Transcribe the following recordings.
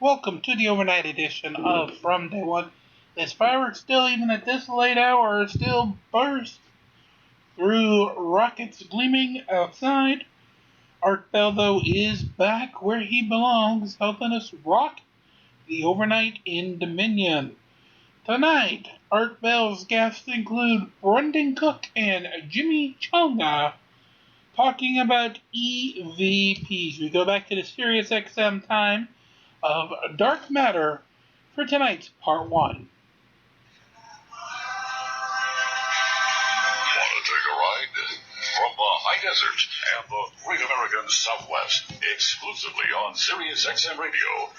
Welcome to the overnight edition of From Day One. As fireworks still, even at this late hour, still burst through rockets gleaming outside. Art Bell, though, is back where he belongs, helping us rock the overnight in Dominion. Tonight, Art Bell's guests include Brendan Cook and Jimmy Chonga talking about EVPs. We go back to the Sirius XM time of Dark Matter for tonight's part 1. Want to take a ride? From the high desert and the great American Southwest, exclusively on Sirius XM Radio,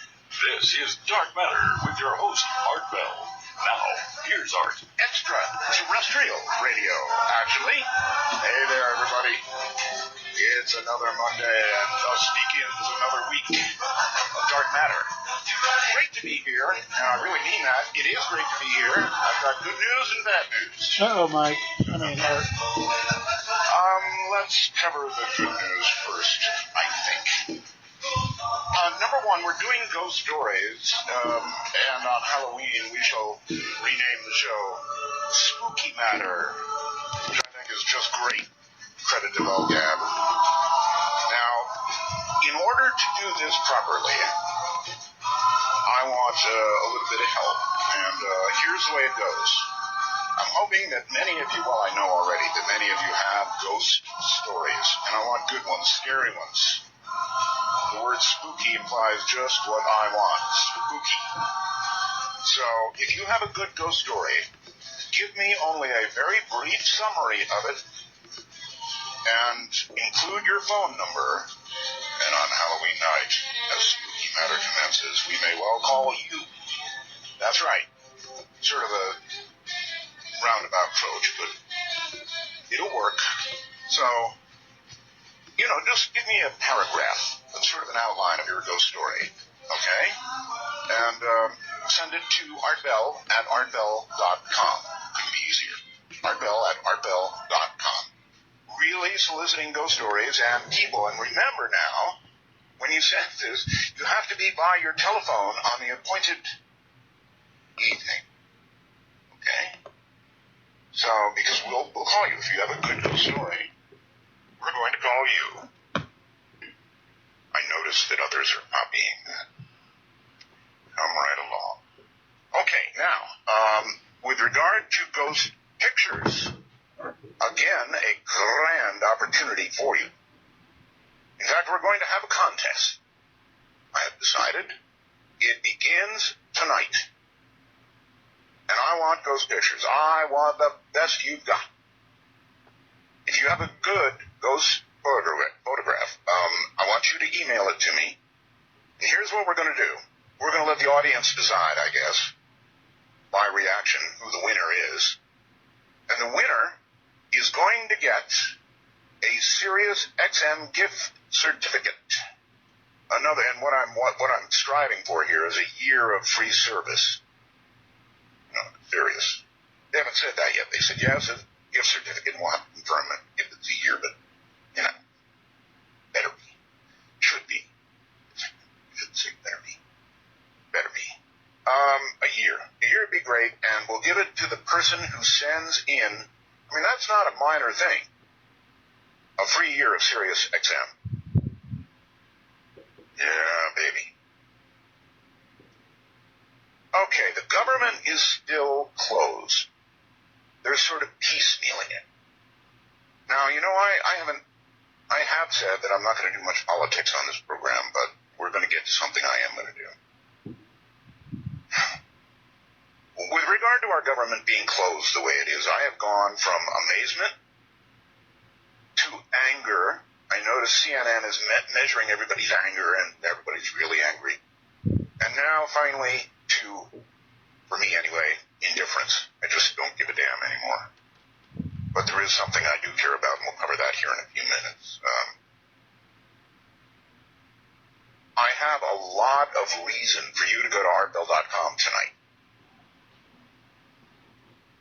this is Dark Matter with your host, Art Bell. Now, here's Art. Extraterrestrial radio, actually. Hey there, everybody. It's another Monday, and thus begins another week of Dark Matter. Great to be here, and I really mean that. It is great to be here. I've got good news and bad news. Uh-oh, Mike. Art. Let's cover the good news first, I think. Number one, we're doing ghost stories, and on Halloween we shall rename the show Spooky Matter, which I think is just great. Credit to Gab. Now, in order to do this properly, I want a little bit of help, and here's the way it goes. I'm hoping that many of you, well, I know already that many of you have ghost stories, and I want good ones, scary ones. The word spooky implies just what I want, spooky. So, if you have a good ghost story, give me only a very brief summary of it, and include your phone number, and on Halloween night, as Spooky Matter commences, we may well call you. That's right. Sort of a roundabout approach, but it'll work. So, just give me a paragraph, sort of an outline of your ghost story, okay? And send it to artbell@artbell.com. Couldn't be easier. artbell@artbell.com. Really soliciting ghost stories and people. And remember now, when you send this, you have to be by your telephone on the appointed evening. Okay? So, because we'll call you if you have a good ghost story. We're going to call you. I noticed that others are copying that. Come right along. Okay, now, with regard to ghost pictures, again, a grand opportunity for you. In fact, we're going to have a contest. I have decided it begins tonight. And I want ghost pictures. I want the best you've got. If you have a good ghost photograph, I want you to email it to me. And here's what we're going to do. We're going to let the audience decide, I guess, by reaction, who the winner is. And the winner is going to get a Sirius XM gift certificate. Another, and what I'm striving for here is a year of free service. No, serious. They haven't said that yet. They said, yes, a gift certificate, and we'll have to confirm it if it's a year, but, better be. Should be. Should say better be. Better be. A year. A year would be great, and we'll give it to the person who sends in. I mean, that's not a minor thing. A free year of Sirius XM. Yeah, baby. Okay, the government is still closed. They're sort of piecemealing it. Now, I have said that I'm not going to do much politics on this program, but we're going to get to something I am going to do. With regard to our government being closed the way it is, I have gone from amazement to anger. I notice CNN is measuring everybody's anger, and everybody's really angry. And now, finally, to, for me anyway, indifference. I just don't give a damn anymore. But there is something I do care about, and we'll cover that here in a few minutes. I have a lot of reason for you to go to artbell.com tonight.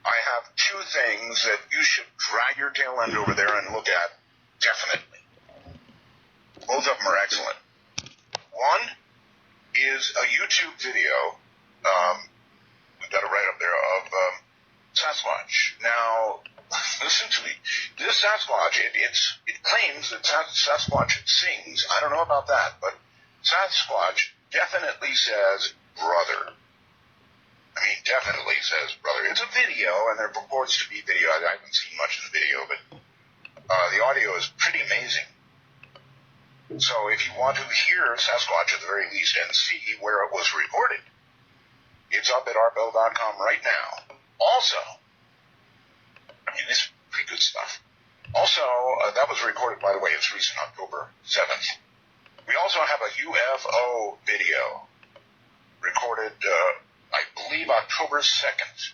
I have two things that you should drag your tail end over there and look at, definitely. Both of them are excellent. One is a YouTube video, we've got it right up there, of Sasquatch. Now, listen to me. This Sasquatch, it claims that Sasquatch sings. I don't know about that, but Sasquatch definitely says brother. I mean, definitely says brother. It's a video, and there purports to be video. I haven't seen much of the video, but the audio is pretty amazing. So if you want to hear Sasquatch at the very least and see where it was recorded, it's up at artbell.com right now. Also, I mean, this is pretty good stuff. Also, that was recorded, by the way, it's recent, October 7th. We also have a UFO video recorded, I believe, October 2nd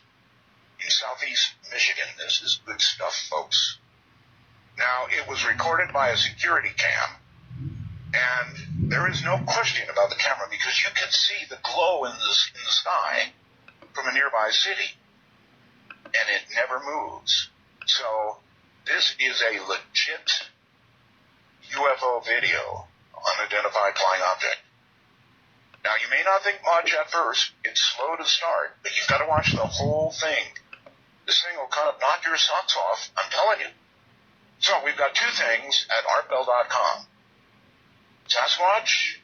in southeast Michigan. This is good stuff, folks. Now, it was recorded by a security cam, and there is no question about the camera because you can see the glow in the sky from a nearby city, and it never moves. So this is a legit UFO video, unidentified flying object. Now, you may not think much at first. It's slow to start, but you've got to watch the whole thing. This thing will kind of knock your socks off, I'm telling you. So we've got two things at artbell.com. Sasquatch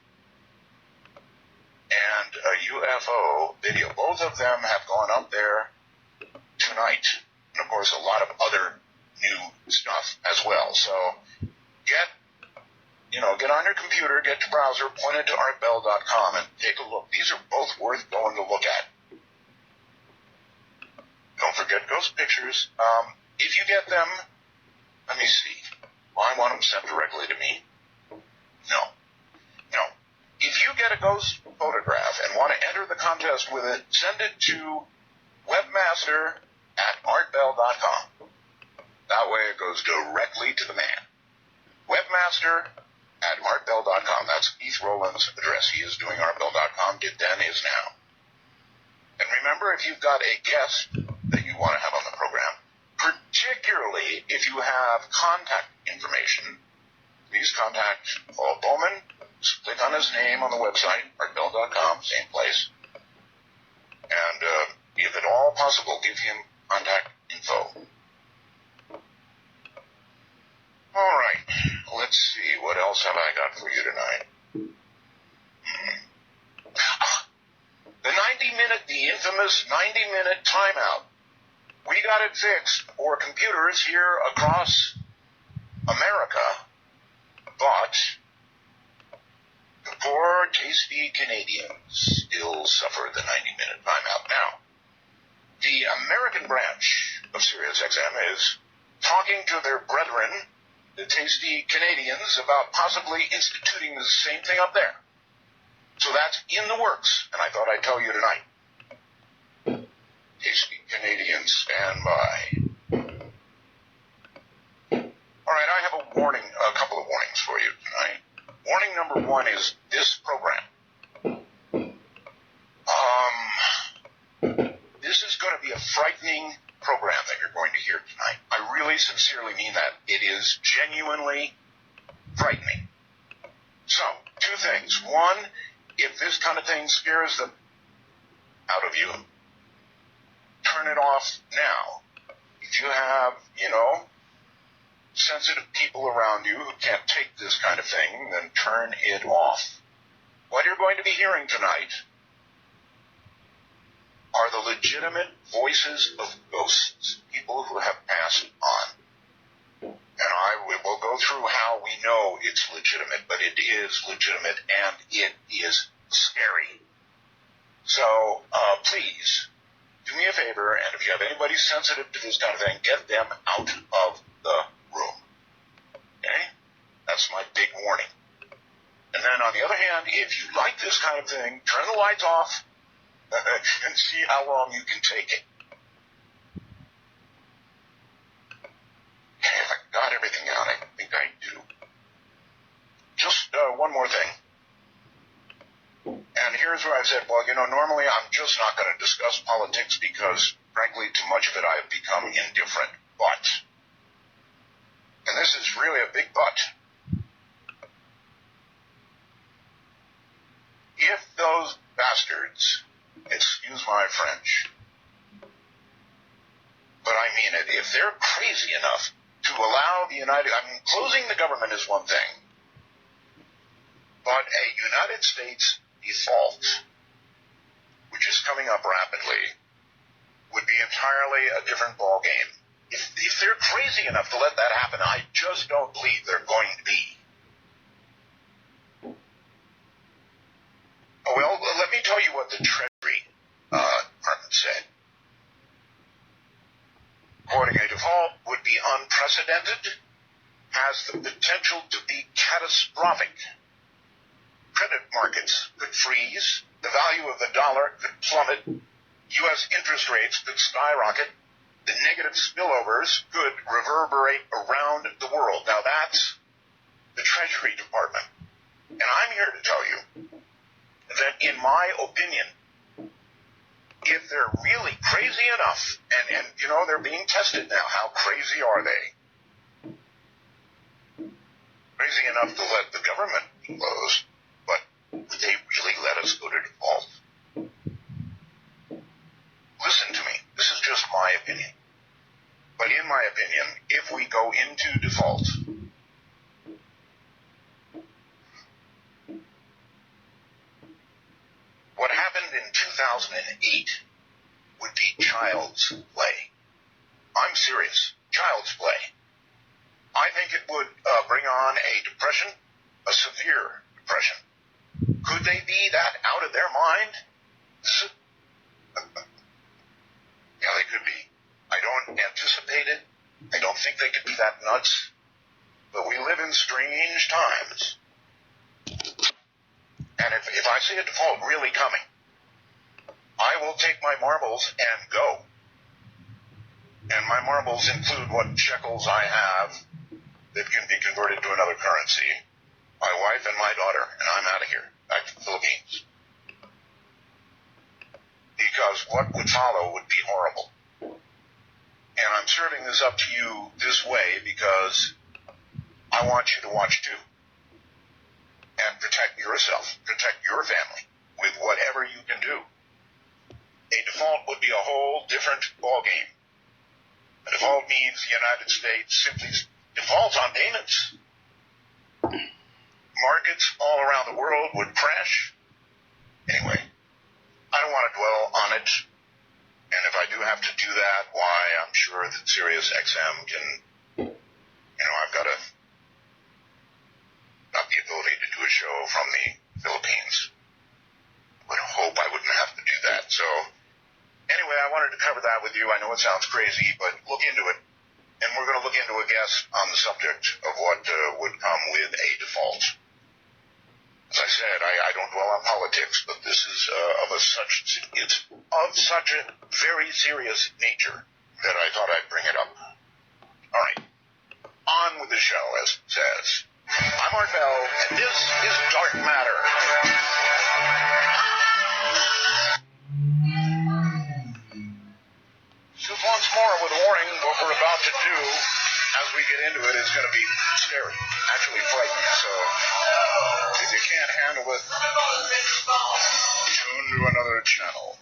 and a UFO video. Both of them have gone up there tonight. And, of course, a lot of other new stuff as well. So get on your computer, get your browser, point it to artbell.com, and take a look. These are both worth going to look at. Don't forget ghost pictures. If you get them, let me see. Well, I want them sent directly to me. No. If you get a ghost photograph and want to enter the contest with it, send it to webmaster@artbell.com. That way it goes directly to the man. Webmaster@artbell.com. That's Keith Rowland's address. He is doing artbell.com, did then, is now. And remember, if you've got a guest that you want to have on the program, particularly if you have contact information, please contact Paul Bowman. Just click on his name on the website, artbell.com, same place. And if at all possible, give him contact info. All right, let's see. What else have I got for you tonight? The infamous 90-minute timeout. We got it fixed for computers here across America, but the poor, tasty Canadians still suffer the 90-minute timeout. Now, the American branch of SiriusXM is talking to their brethren, the tasty Canadians, about possibly instituting the same thing up there. So that's in the works, and I thought I'd tell you tonight. Tasty Canadians, stand by. All right, I have a couple of warnings for you tonight. Warning number one is this program. This is going to be a frightening program that you're going to hear tonight. I really sincerely mean that. It is genuinely frightening. So, two things. One, if this kind of thing scares the out of you, turn it off now. If you have, sensitive people around you who can't take this kind of thing, then turn it off. What you're going to be hearing tonight are the legitimate voices of ghosts, people who have passed on. And I will go through how we know it's legitimate, but it is legitimate and it is scary. So, please, do me a favor, and if you have anybody sensitive to this kind of thing, get them out of the room. Okay? That's my big warning. And then on the other hand, if you like this kind of thing, turn the lights off and see how long you can take it. Okay, I got everything out. I think I do. Just one more thing. And here's where I said, well, normally I'm just not going to discuss politics because, frankly, too much of it I have become indifferent. But, and this is really a big but, if those those bastards, excuse my French, but I mean it, if they're crazy enough to allow closing the government is one thing, but a United States default, which is coming up rapidly, would be entirely a different ballgame. If they're crazy enough to let that happen, I just don't believe they're going to be. Oh, well, let me tell you what the Treasury Department said. Quoting, a default would be unprecedented, has the potential to be catastrophic. Credit markets could freeze, the value of the dollar could plummet, U.S. interest rates could skyrocket, the negative spillovers could reverberate around the world. Now that's the Treasury Department. And I'm here to tell you that in my opinion, if they're really crazy enough, and you know, they're being tested now, how crazy are they? Crazy enough to let the government be closed, but would they really let us go to default? Listen to me, this is just my opinion. But in my opinion, if we go into default, what happened in 2008 would be child's play. I'm serious, child's play. I think it would bring on a depression, a severe depression. Could they be that out of their mind? Yeah, they could be. I don't anticipate it. I don't think they could be that nuts. But we live in strange times. And if I see a default really coming, I will take my marbles and go. And my marbles include what shekels I have that can be converted to another currency. My wife and my daughter, and I'm out of here, back to the Philippines. Because what would follow would be horrible. And I'm serving this up to you this way because I want you to watch too. And protect yourself, protect your family with whatever you can do. A default would be a whole different ballgame. A default means the United States simply defaults on payments. Markets all around the world would crash. Anyway, I don't want to dwell on it. And if I do have to do that, why, I'm sure that Sirius XM can, I've got not the ability to do a show from the Philippines. I would hope I wouldn't have to do that. So, anyway, I wanted to cover that with you. I know it sounds crazy, but look into it. And we're going to look into a guest on the subject of what would come with a default. As I said, I don't dwell on politics, but this is it's of such a very serious nature that I thought I'd bring it up. All right, on with the show, as it says. I'm Art Bell, and this is Dark Matter. Just once more with a warning, what we're about to do as we get into it is going to be scary, actually frightening. So if you can't handle it, tune to another channel.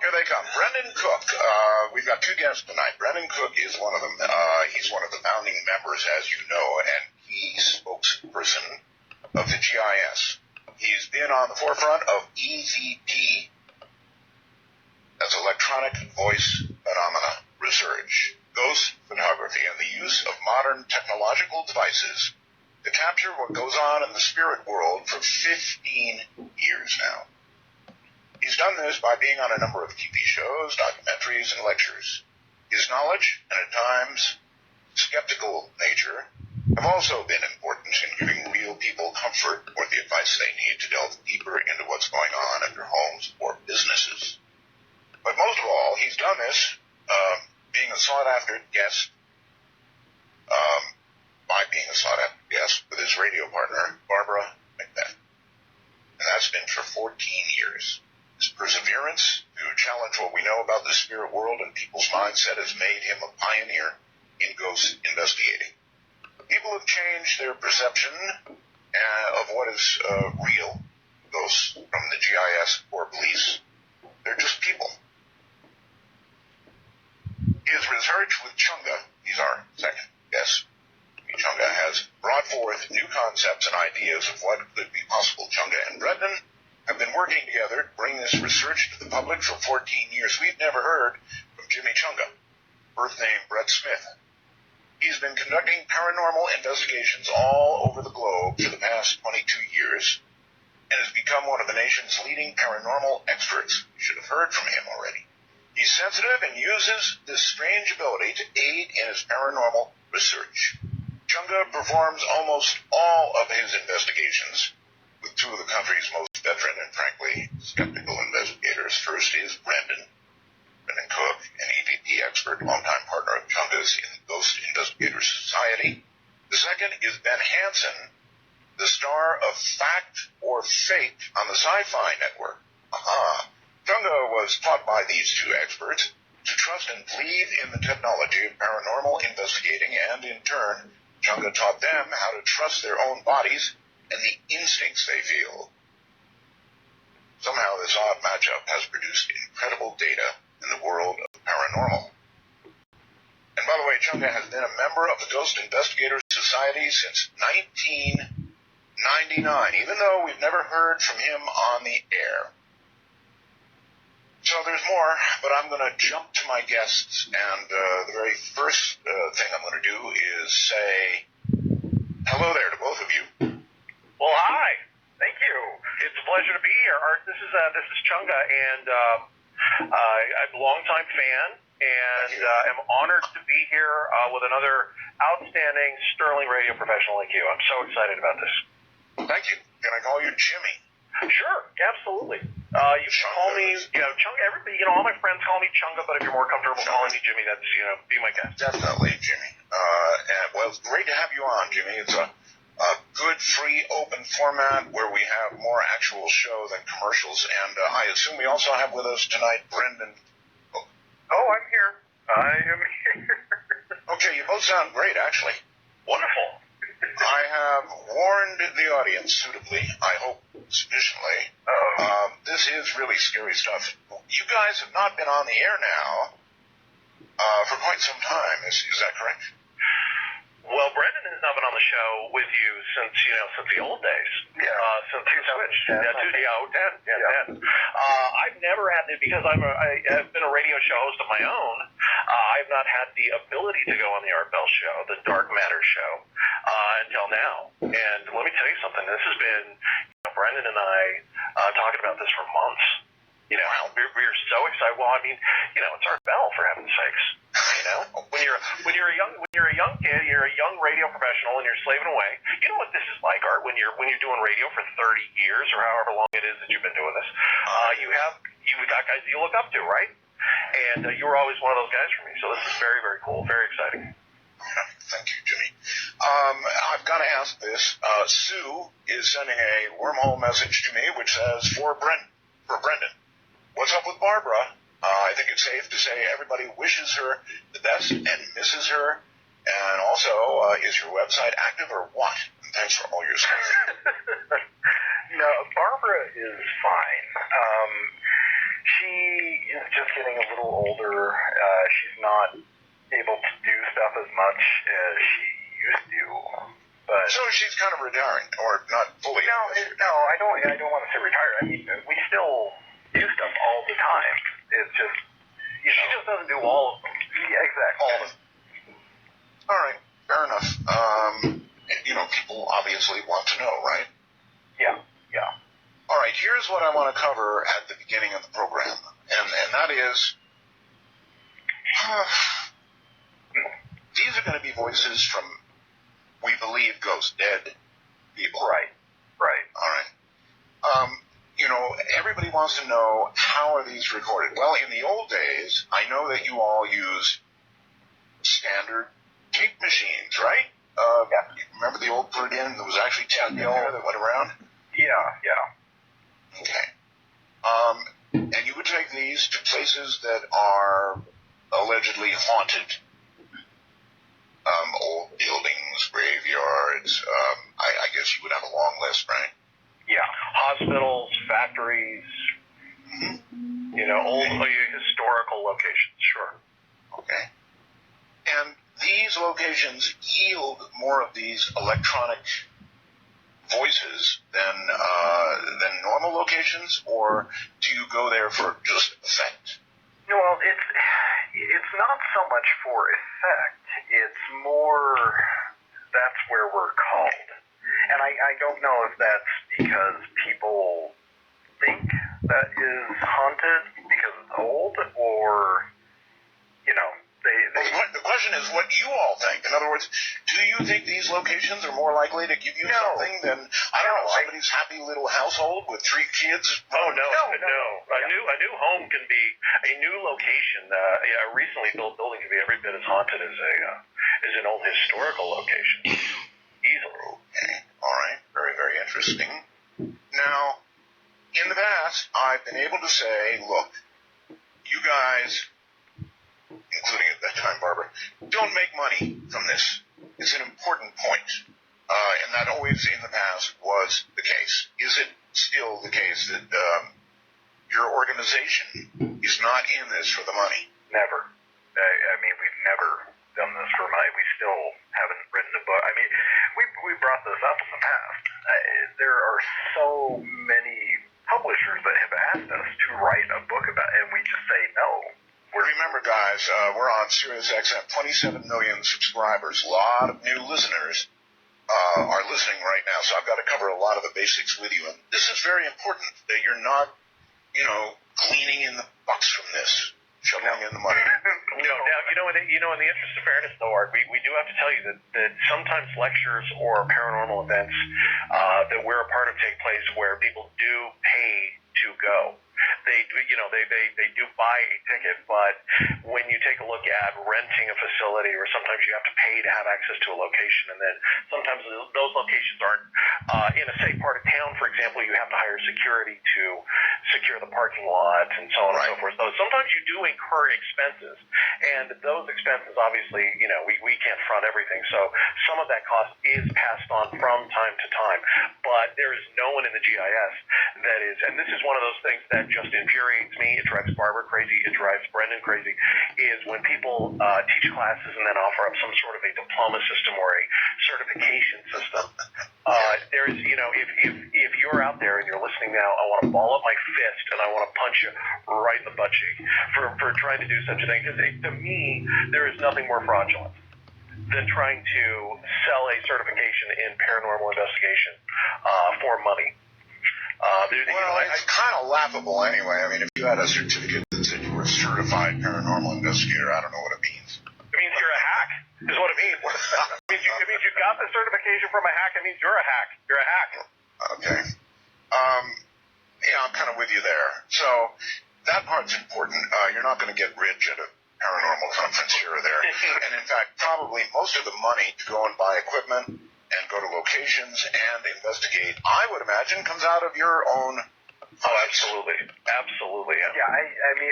Here they come. Brendan Cook. We've got two guests tonight. Brendan Cook is one of them. He's one of the founding members, as you know, and he's spokesperson of the GIS. He's been on the forefront of EVP, that's electronic voice phenomena research, ghost photography, and the use of modern technological devices to capture what goes on in the spirit world for 15 years now. He's done this by being on a number of TV shows, documentaries, and lectures. His knowledge, and at times skeptical nature, have also been important in giving real people comfort or the advice they need to delve deeper into what's going on at their homes or businesses. But most of all, he's done this being a sought-after guest, by being a sought-after guest with his radio partner, Barbara Macbeth. And that's been for 14 years. His perseverance to challenge what we know about the spirit world and people's mindset has made him a pioneer in ghost investigating. People have changed their perception of what is real ghosts from the GIS or police. They're just people. His research with Chunga, he's our second guest. Chunga has brought forth new concepts and ideas of what could be possible. Chunga and Brendan have been working together to bring this research to the public for 14 years. We've never heard from Jimmy Chunga, birth name Brett Smith. He's been conducting paranormal investigations all over the globe for the past 22 years and has become one of the nation's leading paranormal experts. You should have heard from him already. He's sensitive and uses this strange ability to aid in his paranormal research. Chunga performs almost all of his investigations with two of the country's most veteran and frankly skeptical investigators. First is Brendan Cook, an EVP expert, longtime partner of Chunga's in the Ghost Investigators Society. The second is Ben Hansen, the star of Fact or Fake on the Sci-Fi Network. Chunga was taught by these two experts to trust and believe in the technology of paranormal investigating, and in turn, Chunga taught them how to trust their own bodies and the instincts they feel. Somehow this odd matchup has produced incredible data in the world of paranormal. And by the way, Chunga has been a member of the Ghost Investigators Society since 1999, even though we've never heard from him on the air. So there's more, but I'm going to jump to my guests, and the very first thing I'm going to do is say hello there to both of you. Well, hi. Thank you. It's a pleasure to be here, Art. This is Chunga, and I'm a longtime fan, and am honored to be here with another outstanding sterling radio professional like you. I'm so excited about this. Thank you. Can I call you Jimmy? Sure, absolutely. You can call me, Chunga. Everybody, all my friends call me Chunga, but if you're more comfortable calling me Jimmy, that's, be my guest. Definitely, Jimmy. Well, it's great to have you on, Jimmy. It's a good, free, open format where we have more actual show than commercials, and I assume we also have with us tonight Brendan. Oh, I'm here. I am here. Okay, you both sound great, actually. Wonderful. I have warned the audience suitably, I hope sufficiently. This is really scary stuff. You guys have not been on the air now for quite some time. Is that correct? Well, Brendan has not been on the show with you since the old days. Yeah. Since you switched. 10. I've never had the, because I have been a radio show host of my own, I've not had the ability to go on the Art Bell show, the Dark Matter show, until now. And let me tell you something, this has been, Brendan and I talking about this for months. We're so excited. Well, it's Art Bell, for heaven's sakes. When you're a young kid, you're a young radio professional, and you're slaving away. You know what this is like, Art, when you're doing radio for 30 years or however long it is that you've been doing this. You've got guys that you look up to, right? And you were always one of those guys for me. So this is very, very cool, very exciting. Thank you, Jimmy. I've got to ask this. Sue is sending a wormhole message to me which says, for Brendan, what's up with Barbara? I think it's safe to say everybody wishes her the best and misses her. And also, is your website active or what? And thanks for all your stuff. No, Barbara is fine. She is just getting a little older. She's not able to do stuff as much as she used to. But so she's kind of retiring, or not fully. No, I don't want to say retire. We still do stuff all the time. It's just, she just doesn't do all of them. Yeah, exactly. All of them. All right, fair enough. People obviously want to know, right? Yeah. All right, here's what I want to cover at the beginning of the program, and that is, these are going to be voices from, we believe, ghosts, dead people. Right. All right. Everybody wants to know, how are these recorded? Well, in the old days, I know that you all used standard tape machines, right? Yeah. Remember the old put-in? There was actually tape in there that went around? Yeah. Okay. And you would take these to places that are allegedly haunted. Old buildings, graveyards. I I guess you would have a long list, right? Yeah, hospitals, factories, old historical locations, sure. Okay. And these locations yield more of these electronic voices than normal locations, or do you go there for just effect? Well, it's not so much for effect. It's more that's where we're called. And I don't know if that's because people think that is haunted because it's old, or, The question is what you all think. In other words, do you think these locations are more likely to give you something than, somebody's happy little household with 3 kids? Oh, no. A new home can be, a new location, a recently built building can be every bit as haunted as an old historical location. Easily. Okay. All right. Very, very interesting. Now, in the past, I've been able to say, look, you guys, including at that time Barbara, don't make money from this. It's an important point. And that always in the past was the case. Is it still the case that your organization is not in this for the money? Never. I mean, we've never done this for money. We still haven't written a book. I mean, we brought this up in the past. There are so many publishers that have asked us to write a book about it, and we just say no. Remember, guys, we're on SiriusXM, 27 million subscribers. A lot of new listeners are listening right now, so I've got to cover a lot of the basics with you. And this is very important, that you're not, gleaning in the bucks from this, shoveling in the money. Now, in the interest of fairness, though, Art, we do have to tell you that sometimes lectures or paranormal events that we're a part of take place where people do pay to go. They do buy a ticket, but when you take a look at renting a facility, or sometimes you have to pay to have access to a location, and then sometimes those locations aren't in a safe part of town. For example, you have to hire security to secure the parking lot and so on and so forth. So sometimes you do incur expenses, and those expenses, obviously, we can't front everything. So some of that cost is passed on from time to time, but there is no one in the GIS that is, and this is one of those things that just infuriates me. It drives Barbara crazy. It drives Brendan crazy. Is when people teach classes and then offer up some sort of a diploma system or a certification system. There is, if you're out there and you're listening now, I want to ball up my fist and I want to punch you right in the butt cheek for trying to do such a thing. Because to me, there is nothing more fraudulent than trying to sell a certification in paranormal investigation for money. It's kind of laughable anyway. I mean, if you had a certificate that said you were a certified paranormal investigator, I don't know what it means. It means you're a hack, is what it means. It means you got the certification from a hack. It means you're a hack. You're a hack. Okay. I'm kind of with you there. So that part's important. You're not going to get rich at a paranormal conference here or there. And in fact, probably most of the money to go and buy equipment and go to locations and investigate, I would imagine, comes out of your own funds. Oh, absolutely. Absolutely. Yeah, I mean,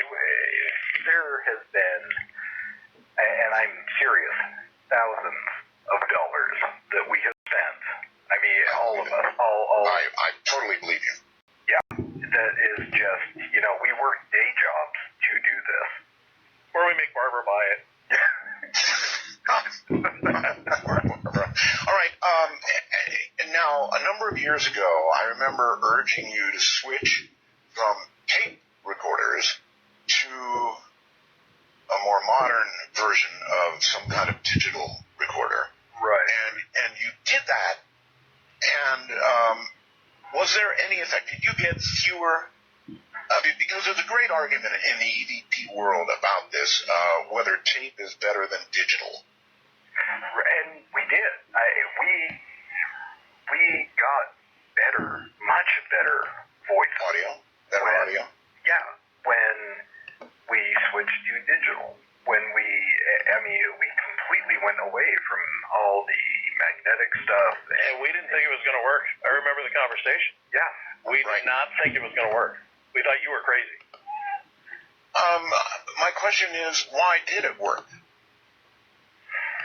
there has been, and I'm serious, thousands of dollars that we have spent. I mean, all of us. I totally believe you. Yeah, that is just, we work day jobs to do this. Or we make Barbara buy it. All right. Now, a number of years ago, I remember urging you to switch from tape recorders to a more modern version of some kind of digital recorder. Right. And you did that. And was there any effect? Did you get fewer? Because there's a great argument in the EVP world about this, whether tape is better than digital. And we did. We got better, much better voice audio. Better audio. Yeah, when we switched to digital. When we completely went away from all the magnetic stuff. And we didn't think it was going to work. I remember the conversation. Yeah. We did not think it was going to work. We thought you were crazy. My question is, why did it work?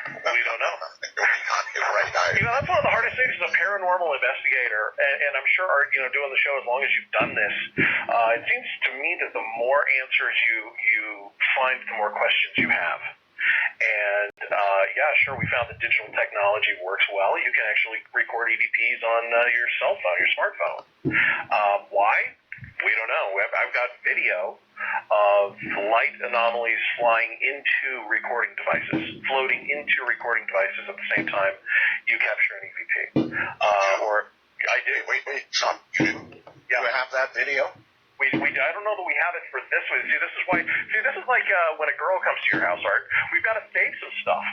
We don't know. Right. That's one of the hardest things as a paranormal investigator, and I'm sure, doing the show as long as you've done this, it seems to me that the more answers you find, the more questions you have. And, sure, we found that digital technology works well. You can actually record EVPs on your cell phone, your smartphone. Why? We don't know. I've got video of light anomalies flying into recording devices, floating into recording devices at the same time you capture an EVP. Or I did. Wait, son, you do? Yeah. You have that video? I don't know that we have it for this one. See, this is like when a girl comes to your house, Art. We've got to save some stuff.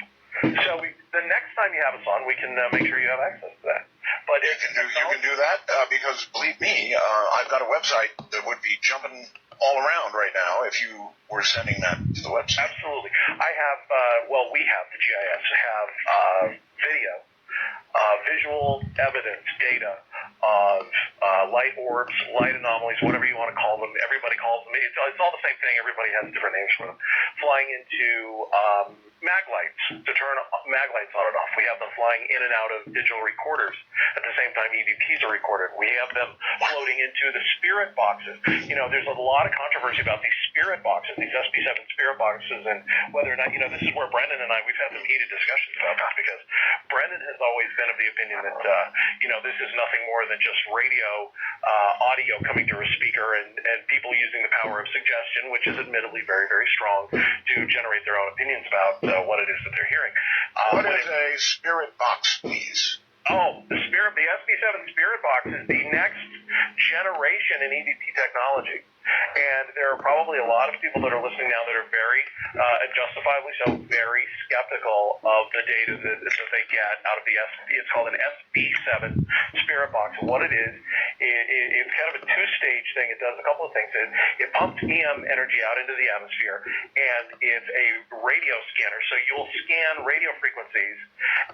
So the next time you have us on, we can make sure you have access to that. But you can do that because believe me, I've got a website that would be jumping all around right now if you were sending that to the website. Absolutely. I have. We have the GIS have video, visual evidence data of light orbs, light anomalies, whatever you want to call them. Everybody calls them. It's all the same thing. Everybody has different names for them. Flying into mag lights to turn mag lights on and off. We have them flying in and out of digital recorders at the same time EVPs are recorded. We have them floating into the spirit boxes. There's a lot of controversy about these spirit boxes, these SP7 spirit boxes, and whether or not, this is where Brendan and I, we've had some heated discussions about this because Brendan has always been of the opinion that, this is nothing more than just radio audio coming to a speaker and people using the power of suggestion, which is admittedly very, very strong, to generate their own opinions about what it is that they're hearing. What is a spirit box, please? Oh, the SP7 Spirit Box is the next generation in EVP technology. And there are probably a lot of people that are listening now that are very, and justifiably so, very skeptical of the data that they get out of the SP. It's called an SP7 Spirit Box. And what it is, it's kind of a two-stage thing. It does a couple of things. It pumps EM energy out into the atmosphere, and it's a radio scanner. So you'll scan radio frequencies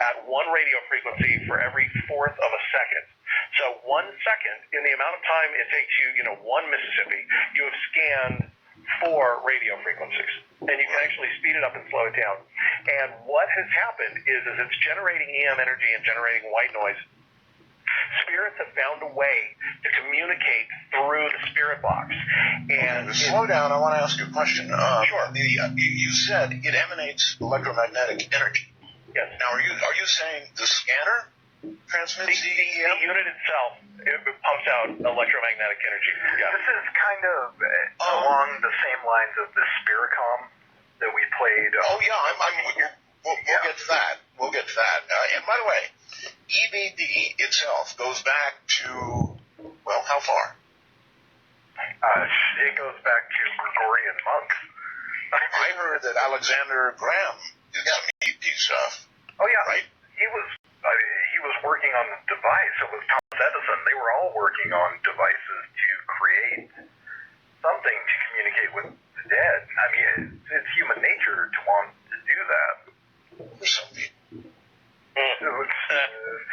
at one radio frequency for every fourth of a second. So 1 second, in the amount of time it takes you, one Mississippi, you have scanned 4 radio frequencies. And you can actually speed it up and slow it down. And what has happened is it's generating EM energy and generating white noise. Spirits have found a way to communicate through the spirit box. And slow down, I want to ask you a question. Sure. You said it emanates electromagnetic energy. Yes. Now, are you saying the scanner transmits the EM? The unit itself, it pumps out electromagnetic energy. Yeah. This is kind of along the same lines of the Spiricom that we played. We'll get to that. We'll get to that. And by the way, EVP itself goes back to, how far? It goes back to Gregorian monks. I heard that Alexander Graham did some EVP stuff. Oh yeah, right. He was working on the device. It was Thomas Edison. They were all working on devices to create something to communicate with the dead. I mean, it's human nature to want to do that. For some people. It's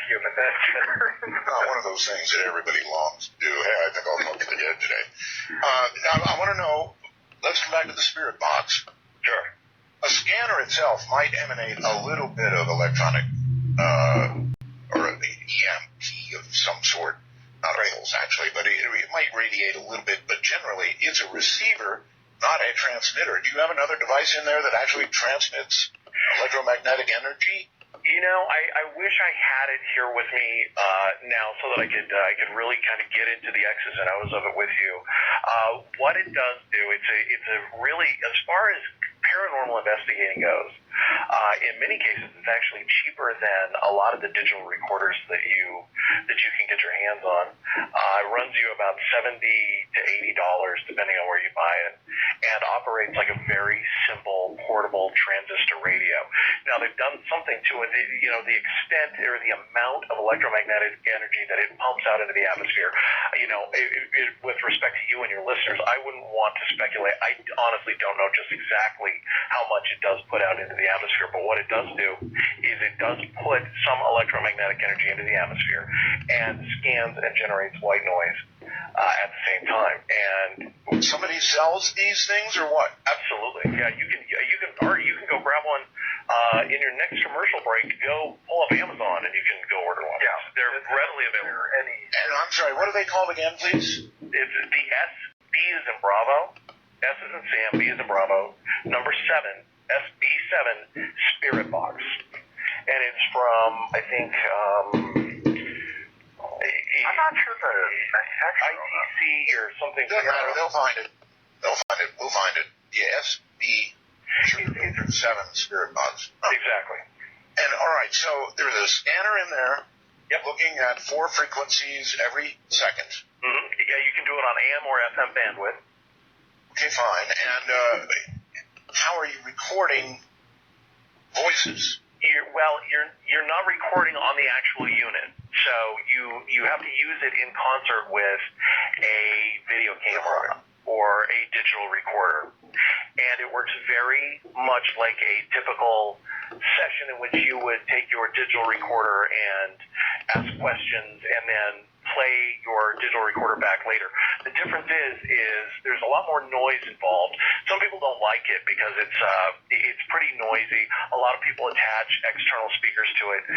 human nature. One of those things that everybody longs to do. Hey, I think I'll talk to the dead today. Now, I want to know, let's come back to the spirit box. Sure. A scanner itself might emanate a little bit of electronic or an EMP of some sort. Not a pulse, actually, but it might radiate a little bit. But generally, it's a receiver, not a transmitter. Do you have another device in there that actually transmits electromagnetic energy? I wish I had it here with me now so that I could really kind of get into the X's and O's of it with you. What it does do, it's a really, as far as paranormal investigating goes, in many cases it's actually cheaper than a lot of the digital recorders that you can get your hands on. It runs you about $70 to $80 depending on where you buy it, and operates like a very simple portable transistor radio. Now they've done something to it. The extent or the amount of electromagnetic energy that it pumps out into the atmosphere. With respect to you and your listeners, I wouldn't want to speculate. I honestly don't know just exactly how much it does put out into the atmosphere, but what it does do is it does put some electromagnetic energy into the atmosphere and scans and generates white noise at the same time. And somebody sells these things or what? Absolutely, yeah. You can go grab one In your next commercial break, go pull up Amazon and you can go order one. Yeah. They're readily available. And I'm sorry, what are they called again, please? It's the B is in Bravo, S is in Sam, B is in Bravo, number 7, SB7 Spirit Box. And it's from, I think, I'm not sure the manufacturer. ITC or something. Doesn't matter, they'll find it. We'll find it. The SB7 Spirit Box. Exactly. And all right, so there's a scanner in there. Yep. Looking at 4 frequencies every second. Mm-hmm. Yeah, you can do it on AM or FM bandwidth. Okay, fine. And how are you recording voices? You're not recording on the actual unit, so you have to use it in concert with a video camera or a digital recorder, and it works very much like a typical session in which you would take your digital recorder and ask questions and then play your digital recorder back later. The difference is there's a lot more noise involved. Some people don't like it because it's pretty noisy. A lot of people attach external speakers to it,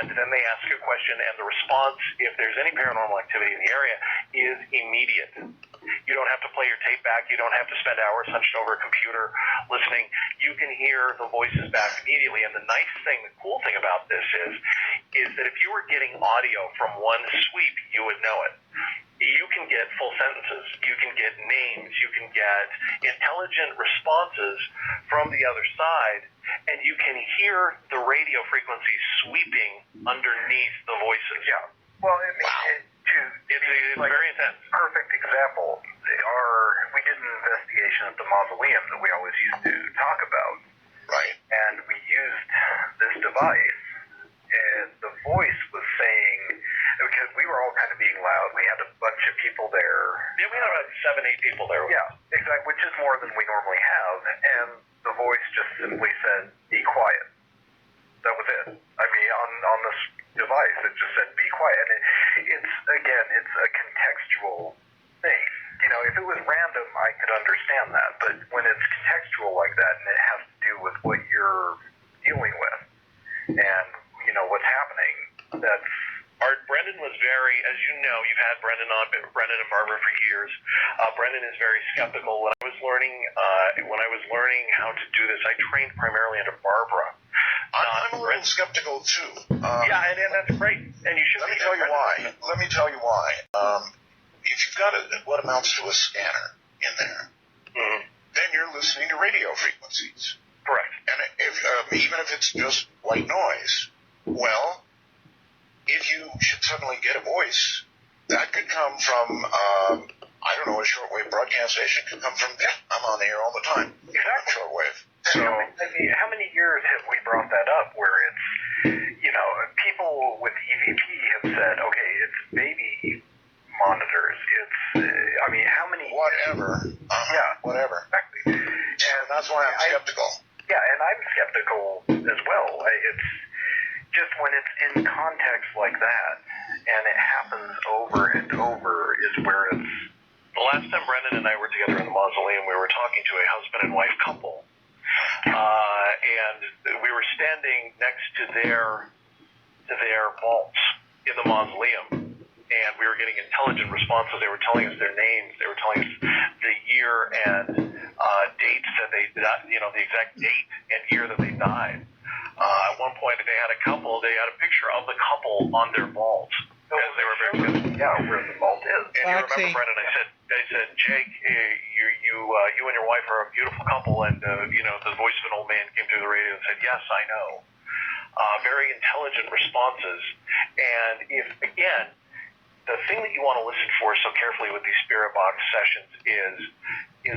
and then they ask a question, and the response, if there's any paranormal activity in the area, is immediate. You don't have to play your tape back. You don't have to spend hours hunched over a computer listening. You can hear the voices back immediately. And the nice thing, the cool thing about this is that if you were getting audio from one sweep, you would know it. You can get full sentences. You can get names. You can get intelligent responses from the other side, and you can hear the radio frequency sweeping underneath the voices. Yeah. Well, it's like, very intense. Perfect example. We did an investigation at the mausoleum that we always used to talk about. Right. And we used this device, and the voice was saying, because we were all kind of being loud, we had a bunch of people there. Yeah, we had about 7-8 people there. Yeah, exactly, which is more than we normally have. And the voice just simply said, "Be quiet." That was it. I mean, on this device, it just said, "Be quiet." And it's a contextual thing. You know, if it was random, I could understand that. But when it's contextual like that, and it has to do with what you're dealing with, and, you know, what's happening, that's... Brendan was very, as you know, you've had Brendan on, Brendan and Barbara for years. Brendan is very skeptical. When I was learning how to do this, I trained primarily under Barbara. I'm a little skeptical too. Yeah, and that's great. And you should. Let me tell you why. If you've got what amounts to a scanner in there, mm-hmm. then you're listening to radio frequencies. Correct. And even if it's just white noise, well, if you should suddenly get a voice, that could come from, I don't know, a shortwave broadcast station. Could come from, I'm on the air all the time. Exactly. Shortwave. So, I mean, how many years have we brought that up where it's, you know, people with EVP have said, okay, it's baby monitors. It's, I mean, how many... Whatever. Whatever. Exactly. And that's why I'm skeptical. Yeah, and I'm skeptical as well. It's just when it's in context like that, and it happens over and over, is where it's... The last time Brendan and I were together in the mausoleum, we were talking to a husband and wife couple. And we were standing next to their vaults in the mausoleum, and we were getting intelligent responses. They were telling us their names. They were telling us the year and dates that they, the exact date and year that they died. At one point, they had a picture of the couple on their vault, as they were very good. Yeah, where the vault is. And you remember, Brendan, I said, Jake, you and your wife are a beautiful couple, and the voice of an old man came through the radio and said, "Yes, I know." Very intelligent responses, and if again, the thing that you want to listen for so carefully with these spirit box sessions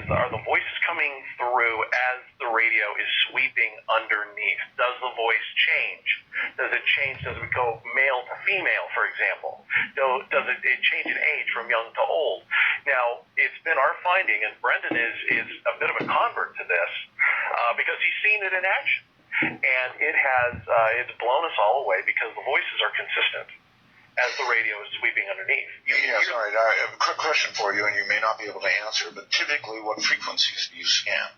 are the voices coming through as the radio is sweeping underneath? Does the voice change? Does it change? Does it go male to female, for example? Does it change in age from young to old? Now, it's been our finding, and Brendan is a bit of a convert to this because he's seen it in action, and it's blown us all away because the voices are consistent as the radio is sweeping underneath. Yes, all right. I have a quick question for you, and you may not be able to answer, but typically what frequencies do you scan?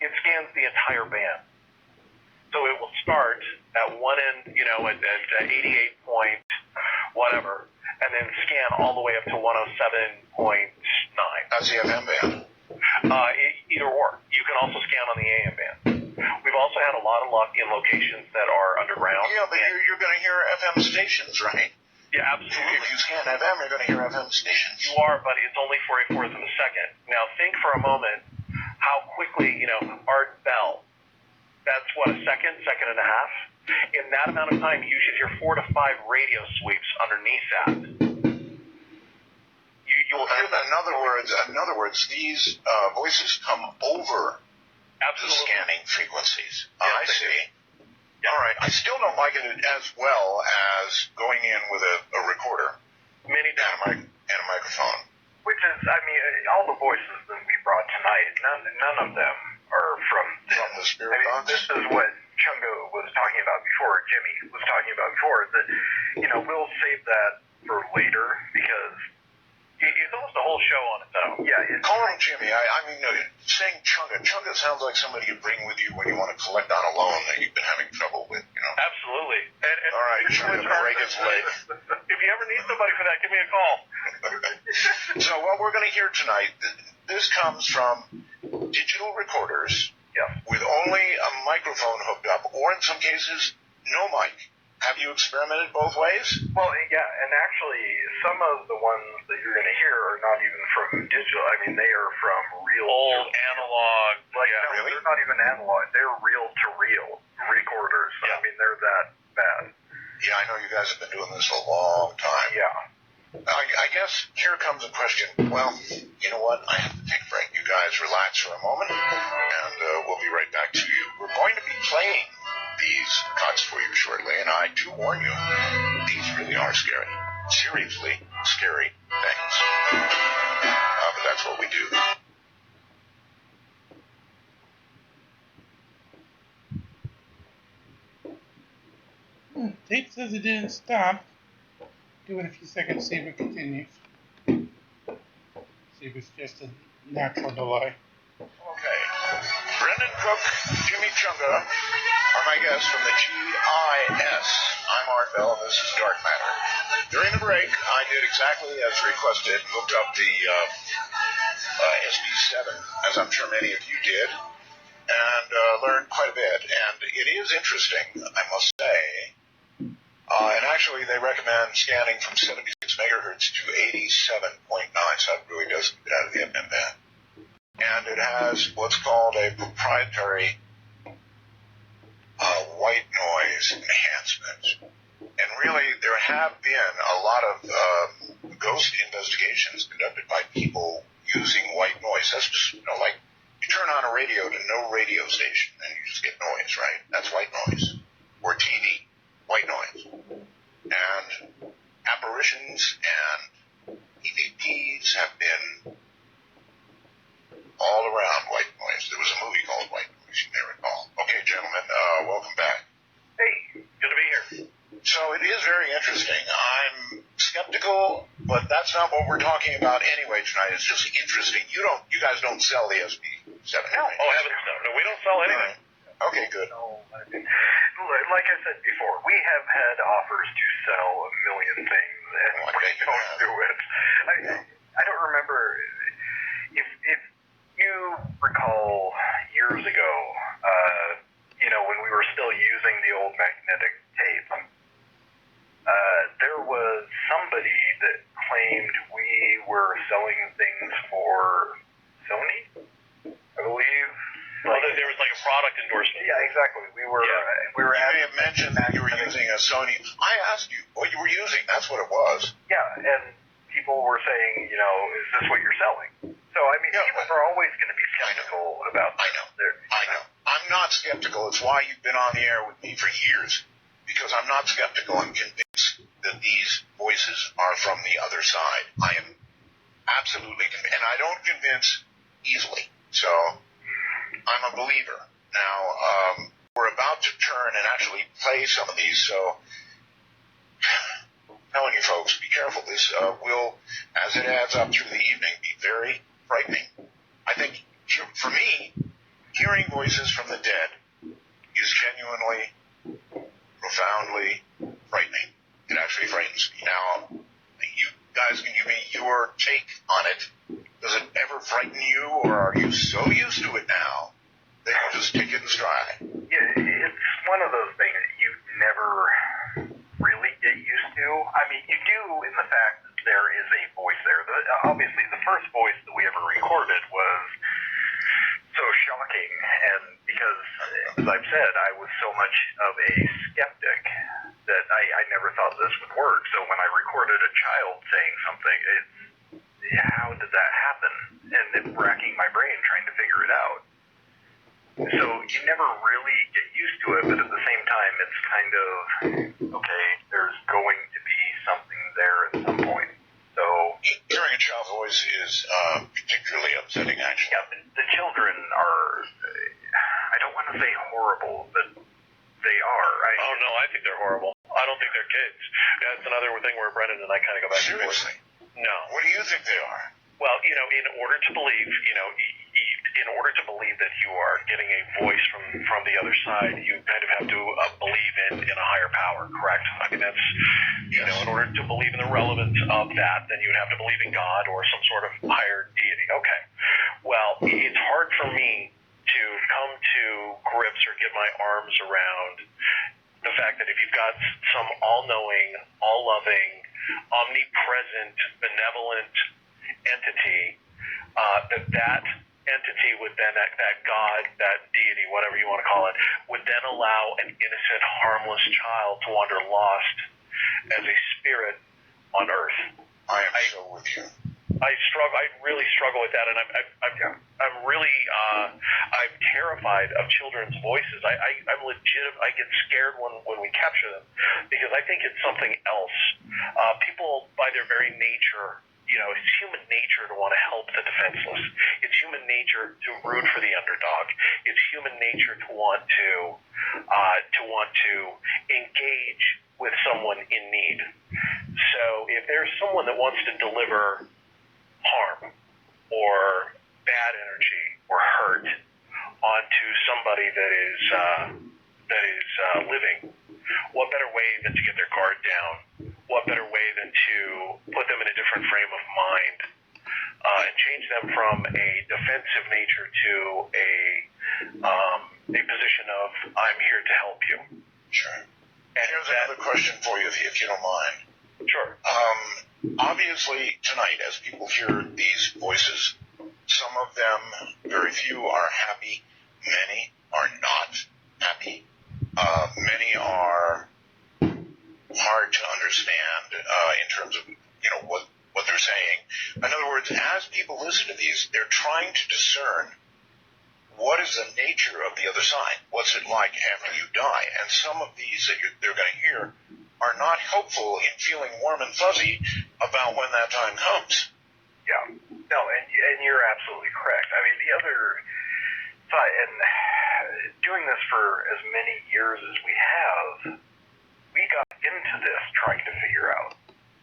It scans the entire band. So it will start at one end, at 88 point whatever, and then scan all the way up to 107.9. That's the FM band. Either or. You can also scan on the AM band. We've also had a lot of luck in locations that are underground. Yeah, but you're going to hear FM stations, right? Yeah, absolutely. If you scan FM, you're going to hear FM stations. You are, but it's only for a fourth of a second. Now think for a moment how quickly, Art Bell, that's what, a second and a half? In that amount of time, you should hear 4 to 5 radio sweeps underneath that. You'll hear that. In other words, these voices come over the scanning frequencies. Yeah, I see. Yeah. All right. I still don't like it as well as going in with a recorder Many and a microphone. Which is, all the voices that we brought tonight, none of them are from the spirit box. This is what Chungo was talking about before, Jimmy was talking about before, that, we'll save that for later because it's almost a whole show on its own. Yeah. Call him Jimmy. Saying Chunga. Chunga sounds like somebody you bring with you when you want to collect on a loan that you've been having trouble with, Absolutely. And all right, Chunga, break his leg. If you ever need somebody for that, give me a call. So what we're going to hear tonight, this comes from digital recorders with only a microphone hooked up, or in some cases, no mic. Have you experimented both ways? Well, yeah, and actually, some of the ones that you're going to hear are not even from digital. They are from real old analog. Really? They're not even analog. They're reel-to-reel recorders. Yeah. They're that bad. Yeah, I know you guys have been doing this a long time. Yeah. I guess here comes a question. Well, you know what? I have to take a break. You guys relax for a moment, and we'll be right back to you. We're going to be playing these cuts for you shortly, and I do warn you, these really are scary. Seriously scary things. But that's what we do. Tape says it didn't stop. Give it a few seconds, see if it continues. See if it's just a natural delay. Okay. Brendan Cook, Jimmy Chunga are my guests from the GIS. I'm Art Bell, and this is Dark Matter. During the break, I did exactly as requested, looked up the SB7, as I'm sure many of you did, and learned quite a bit. And it is interesting, I must say. And actually, they recommend scanning from 76 megahertz to 87.9, so that really does get out of the FM band. And it has what's called a proprietary white noise enhancement. And really, there have been a lot of ghost investigations conducted by people using white noise. That's just, like you turn on a radio to no radio station and you just get noise, right? That's white noise. Or TV, white noise. And apparitions and EVPs have been all around white noise. There was a movie called White Noise, you may recall. Okay, gentlemen, welcome back. Hey, good to be here. So it is very interesting. I'm skeptical, but that's not what we're talking about anyway tonight. It's just interesting. You guys don't sell the SB7. No, oh heavens no. No, we don't sell anything. Right. Okay, good. No, like I said before, we have had offers to sell a million things, and we don't do it. I don't remember if you recall years ago, when we were still using the old magnetic tape, there was somebody that claimed we were selling things for Sony, I believe. Well, there was like a product endorsement. Yeah, exactly. We were. You may have mentioned that you were using a Sony. I asked you what you were using. That's what it was. Yeah, and people were saying, is this what you're selling? So, people are always going to be skeptical about this. I know. I'm not skeptical. It's why you've been on the air with me for years. Because I'm not skeptical. I'm convinced that these voices are from the other side. I am absolutely convinced. And I don't convince easily. So, I'm a believer. Now, we're about to turn and actually play some of these. So, I'm telling you folks, be careful. This will, as it adds up through the evening, be very frightening. I think, for me, hearing voices from the dead is genuinely your take on it. Does it ever frighten you, or are you so used to it now that you just take it in stride? Yeah, it's one of those things that you never really get used to. I mean, you do in the fact that there is a voice there. Obviously, the first voice that we ever recorded was so shocking, and because, as I've said, I was so much of a skeptic that I never thought this would work. So when I recorded a child saying something, how did that happen? And it racking my brain trying to figure it out. So you never really get used to it, but at the same time, it's kind of, okay, there's going to be something there at some point. So hearing a child's voice is particularly upsetting, actually. Yeah, the children are, I don't want to say horrible, but they are. Oh, no, I think they're horrible. I don't think they're kids. That's another thing where Brendan and I kind of go back and forth. Seriously? No. What do you think they are? Well, in order to believe, in order to believe that you are getting a voice from the other side, you kind of have to believe in a higher power, correct? I mean, that's, in order to believe in the relevance of that, then you would have to believe in God or some sort of higher deity. Okay. Well, it's hard for me to come to grips or get my arms around the fact that if you've got some all-knowing, all-loving, omnipresent, benevolent entity, that entity would then, that God, that deity, whatever you want to call it, would then allow an innocent, harmless child to wander lost as a spirit on earth. I am so with you. I really struggle with that, and I'm really I'm terrified of children's voices. I'm legit. I get scared when we capture them because I think it's something else. People, by their very nature, it's human nature to want to help the defenseless. It's human nature to root for the underdog. It's human nature to want to engage with someone in need. So if there's someone that wants to deliver harm or bad energy or hurt onto somebody that is living, what better way than to get their guard down? What better way than to put them in a different frame of mind and change them from a defensive nature to a position of I'm here to help you. Sure. And here's another question for you, if you don't mind. Sure. Obviously, tonight, as people hear these voices, some of them, very few, are happy. Many are not happy. Many are hard to understand in terms of what they're saying. In other words, as people listen to these, they're trying to discern what is the nature of the other side. What's it like after you die? And some of these that they're going to hear are not helpful in feeling warm and fuzzy about when that time comes. Yeah. No, and you're absolutely correct. I mean, the other side, and doing this for as many years as we have, we got into this trying to figure out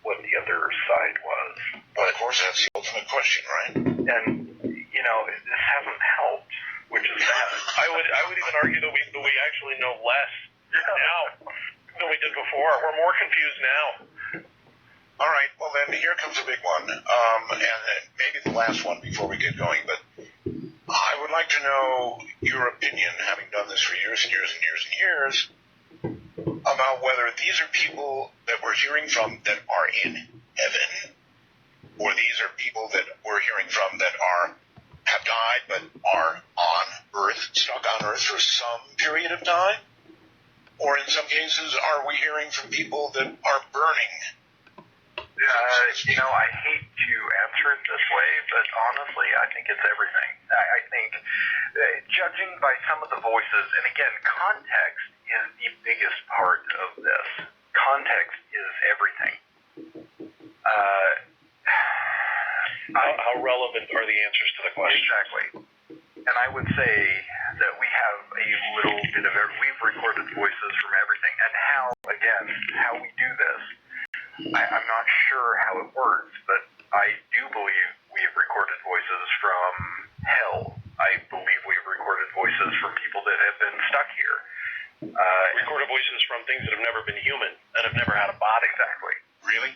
what the other side was. Well, of course, that's the ultimate question, right? And, this hasn't helped, which is bad. I would even argue that we actually know less now than we did before. We're more confused now. All right, well then, here comes a big one, and maybe the last one before we get going, but I would like to know your opinion, having done this for years and years and years and years, about whether these are people that we're hearing from that are in heaven, or these are people that we're hearing from that have died but are on Earth, stuck on Earth for some period of time, or in some cases, are we hearing from people that are burning? I hate to answer it this way, but honestly, I think it's everything. I think judging by some of the voices, and again, context is the biggest part of this. Context is everything. How relevant are the answers to the question? Exactly. And I would say that we have a little bit of we've recorded voices from everything. And how we do this, I'm not sure how it works, but I do believe we have recorded voices from hell. I believe we have recorded voices from people that have been stuck here. Recorded voices from things that have never been human, that have never had a body. Exactly. Really?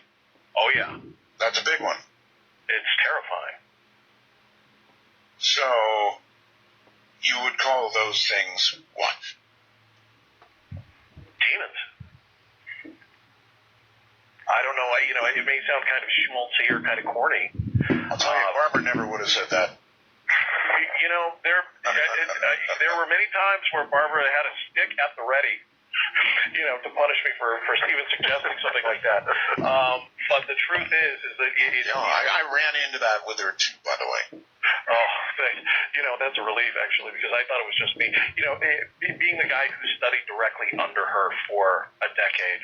Oh, yeah. That's a big one. You would call those things what? Demons. I don't know. It may sound kind of schmaltzy or kind of corny. I'll tell you, Barbara never would have said that. There were many times where Barbara had a stick at the ready, to punish me for even suggesting something like that. But the truth is that I ran into that with her too, by the way. Oh, that's a relief actually, because I thought it was just me. Being the guy who studied directly under her for a decade,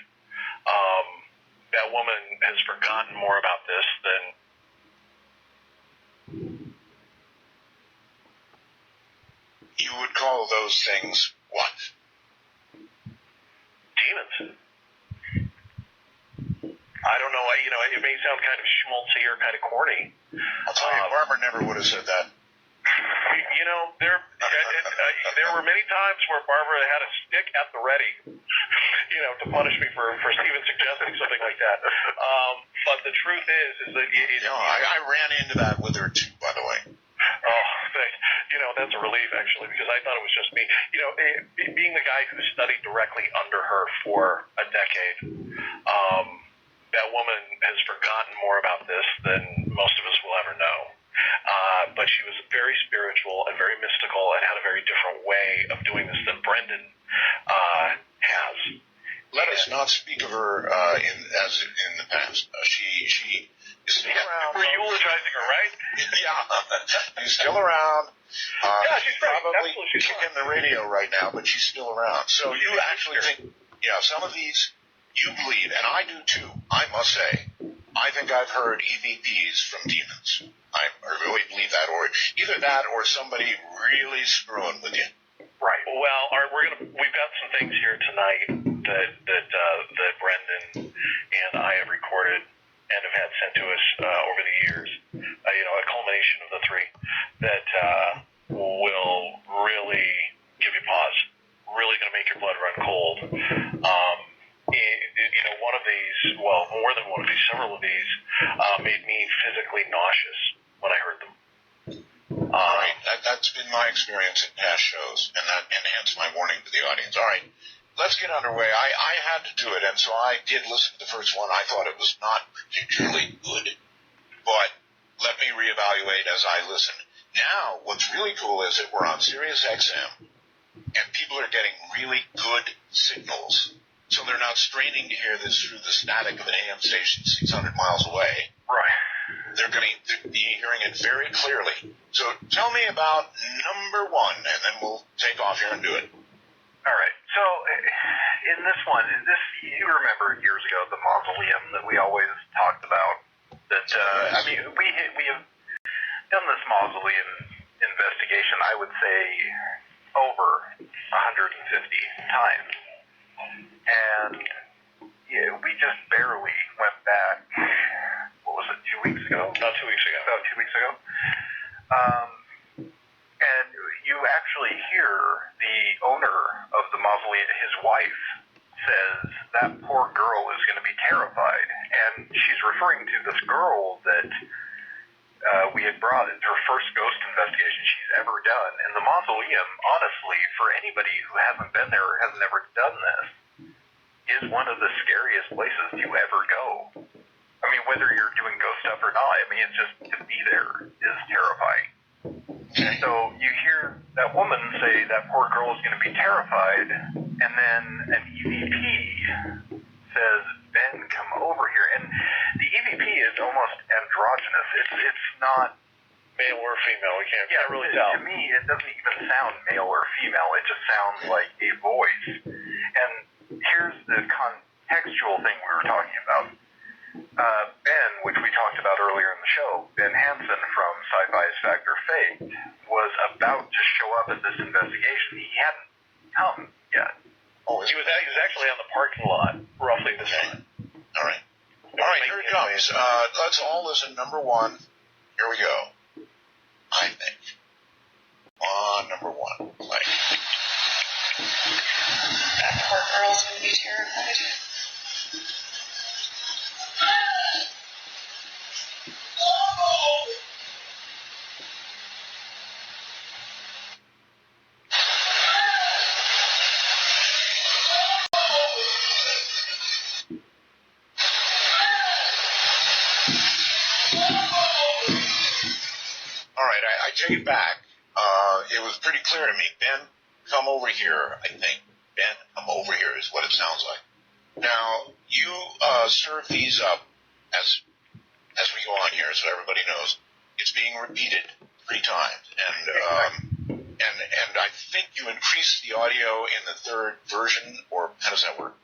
that woman has forgotten more about this than. You would call those things what? Demons. I don't know. It may sound kind of schmaltzy or kind of corny. I'll tell you, Barbara never would have said that. There were many times where Barbara had a stick at the ready, to punish me for even suggesting something like that. But the truth is that I ran into that with her too, by the way. Oh, that's a relief actually, because I thought it was just me. Being the guy who studied directly under her for a decade, that woman has forgotten more about this than most of us will ever know. But she was very spiritual and very mystical and had a very different way of doing this than Brendan has. Let us not speak of her as in the past. She is still around. We're eulogizing her, right? Yeah, she's still around. Yeah, she's great. Probably Absolutely, she's kicking the radio right now, but she's still around. So you actually think, some of these you believe, and I do too. I must say, I think I've heard EVPs from demons. I really believe that, or either that, or somebody really screwing with you. Right. Well, we've got some things here tonight that Brendan and I have recorded and have had sent to us over the years. A culmination of the three that will really give you pause. Really going to make your blood run cold. One of these, well, more than one of these, several of these, made me physically nauseous when I heard them. All right, that's been my experience in past shows, and hence my warning to the audience. All right, let's get underway. I had to do it, and so I did listen to the first one. I thought it was not particularly good, but let me reevaluate as I listen. Now, what's really cool is that we're on Sirius XM, and people are getting really good signals, so they're not straining to hear this through the static of an AM station 600 miles away. Right. They're going to be hearing it very clearly. So tell me about number one, and then we'll take off here and do it. All right. So in this one, you remember years ago the mausoleum that we always talked about. That we have done this mausoleum investigation. I would say over 150 times, and we just barely went back. What was it? 2 weeks ago? About 2 weeks ago. About 2 weeks ago. And you actually hear the owner of the mausoleum, his wife, says that poor girl is going to be terrified. And she's referring to this girl that we had brought into her first ghost investigation she's ever done. And the mausoleum, honestly, for anybody who hasn't been there or has never done this, is one of the scariest places you ever go. I mean, whether you're doing ghost stuff or not, it's just to be there is terrifying. So you hear that woman say that poor girl is going to be terrified, and then an EVP says, Ben, come over here. And the EVP is almost androgynous. It's not male or female. We can't really tell. To me, it doesn't even sound male or female. It just sounds like a voice. And here's the contextual thing we were talking about. Ben, which we talked about earlier in the show, Ben Hansen from Sci-Fi's Fact or Fake, was about to show up at this investigation. He hadn't come yet. Oh, he was actually on the parking lot roughly this time. All right, here it comes. Let's all listen. Number one. Here we go. I think. Number one. Play. That poor girl's going to be terrified. take it back. It was pretty clear to me. Ben, come over here, I think. Ben, come over here is what it sounds like. Now, you serve these up as we go on here, so everybody knows. It's being repeated 3 times, and I think you increase the audio in the 3rd version, or how does that work?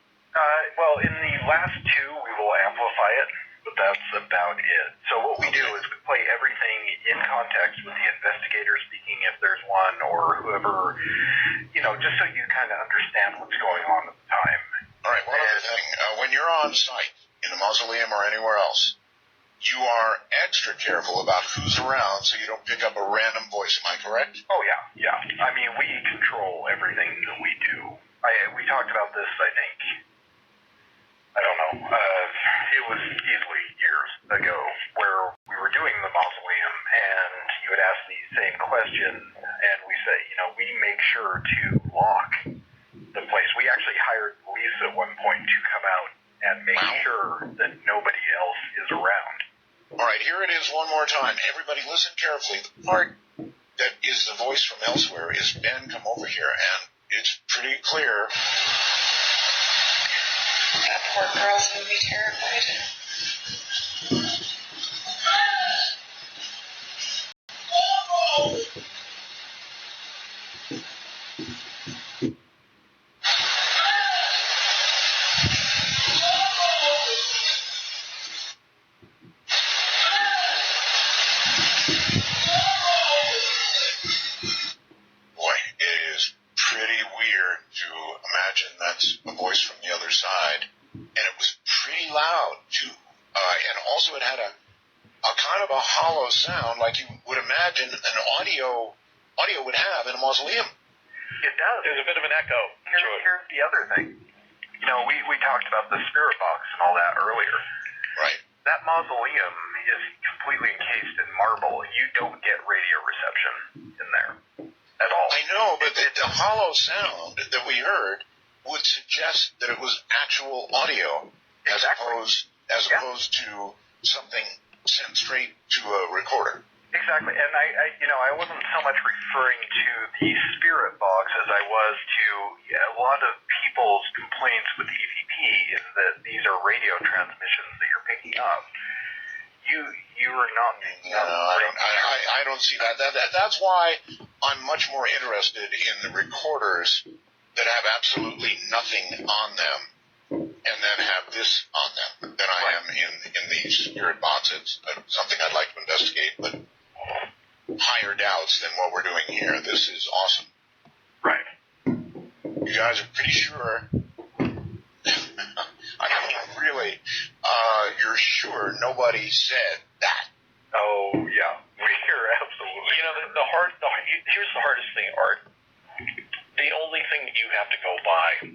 Well, in the last 2, we will amplify it, but that's about it. So what we do is we play everything in context with the investigator speaking, if there's one, or whoever, just so you kind of understand what's going on at the time. All right, one other thing. When you're on site, in the mausoleum or anywhere else, you are extra careful about who's around so you don't pick up a random voice. Am I correct? Oh, yeah. I mean, we control everything that we do. We talked about this, I think, I don't know, it was easily years ago where we were doing the mausoleum and you would ask the same question and we say, we make sure to lock the place. We actually hired police at one point to come out and make sure that nobody else is around. All right, here it is one more time. Everybody listen carefully. The part that is the voice from elsewhere is Ben, come over here, and it's pretty clear. That poor girl's gonna be terrified. Boy, it is pretty weird to imagine that's a voice from the other side. And it was pretty loud, too. And also it had a kind of a hollow sound like you would imagine an audio would have in a mausoleum. It does. There's a bit of an echo. Here's the other thing. We talked about the spirit box and all that earlier. Right. That mausoleum is completely encased in marble. You don't get radio reception in there at all. I know, but the hollow sound that we heard would suggest that it was actual audio as opposed to something sent straight to a recorder. Exactly, and I wasn't so much referring to the spirit box as I was to a lot of people's complaints with EVP is that these are radio transmissions that you're picking up. You are not picking up. I don't see that. That's why I'm much more interested in the recorders that have absolutely nothing on them, and then have this on them than I am in the spirit box. It's something I'd like to investigate, but higher doubts than what we're doing here. This is awesome. Right. You guys are pretty sure. I mean, really, you're sure nobody said that? Oh, yeah. We're absolutely. Here's the hardest thing, Art. The only thing that you have to go by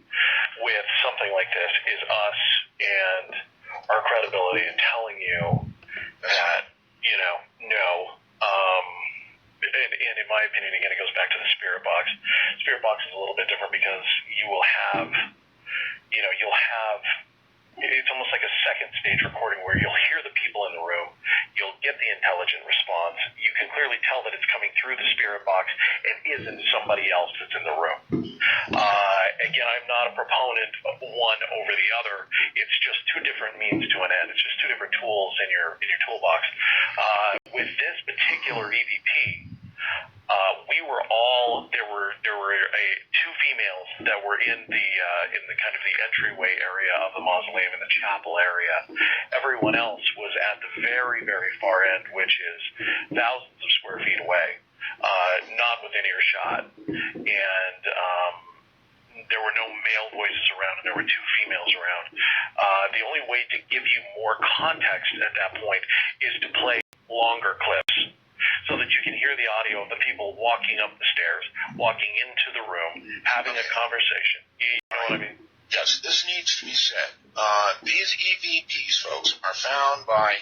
with something like this is us and our credibility in telling you that, no. And in my opinion, again, it goes back to the spirit box. Spirit box is a little bit different because you will have, it's almost like a second stage recording where you'll hear the people in the room, you'll get the intelligent response, you can clearly tell that it's coming through the spirit box and isn't somebody else that's in the room. Again, I'm not a proponent of one over the other. It's just 2 different means to an end. It's just 2 different tools in your toolbox. With this particular EVP, there were 2 females that were in the kind of the entryway area of the mausoleum, in the chapel area. Everyone else was at the very, very far end, which is thousands of square feet away, not within earshot. And there were no male voices around, and there were 2 females around. The only way to give you more context at that point is to play longer clips, so that you can hear the audio of the people walking up the stairs, walking into the room, having a conversation. You know what I mean? Yes, this needs to be said. These EVPs, folks, are found by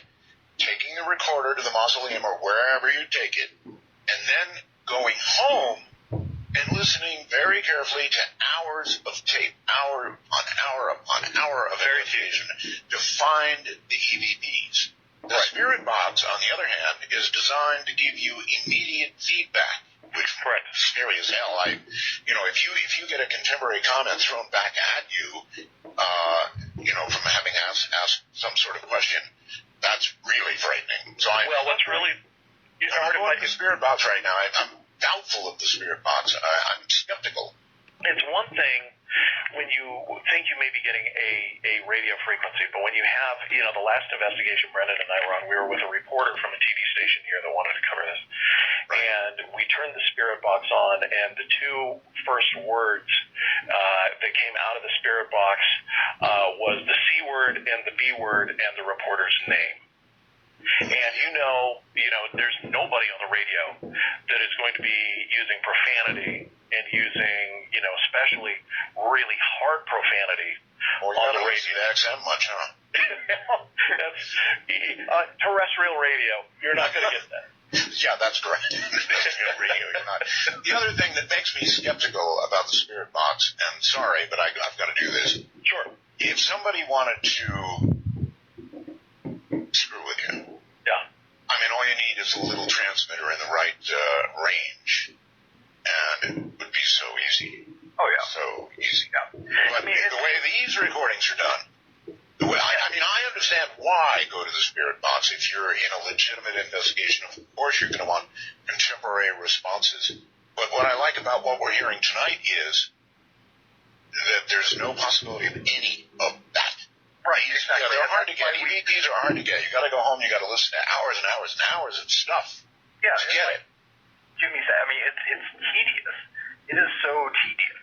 taking the recorder to the mausoleum or wherever you take it, and then going home and listening very carefully to hours of tape, hour upon hour upon hour of verification to find the EVPs. The spirit box, on the other hand, is designed to give you immediate feedback, which is scary as hell. If you get a contemporary comment thrown back at you, from having asked some sort of question, that's really frightening. So I'm going with the spirit box right now. I'm doubtful of the spirit box. I'm skeptical. It's one thing when you think you may be getting a radio frequency, but when you have, the last investigation Brendan and I were on, we were with a reporter from a TV station here that wanted to cover this, and we turned the spirit box on, and the two first words that came out of the spirit box was the C word and the B word and the reporter's name. And there's nobody on the radio that is going to be using profanity and using, especially really hard profanity on the radio. The accent much, huh? That's terrestrial radio. You're not going to get that. Yeah, that's correct. The other thing that makes me skeptical about the spirit box, and sorry, but I've got to do this. Sure. If somebody wanted to screw with you, all you need is a little transmitter in the right range, and it would be so easy. Oh, yeah. So easy. Yeah. The way these recordings are done, I understand why go to the spirit box if you're in a legitimate investigation. Of course, you're going to want contemporary responses. But what I like about what we're hearing tonight is that there's no possibility of any of that. Right, exactly. They're hard to get. EVPs are hard to get. You got to go home. You got to listen to hours and hours and hours of stuff. Yeah, to get it. Jimmy said, it's tedious. It is so tedious,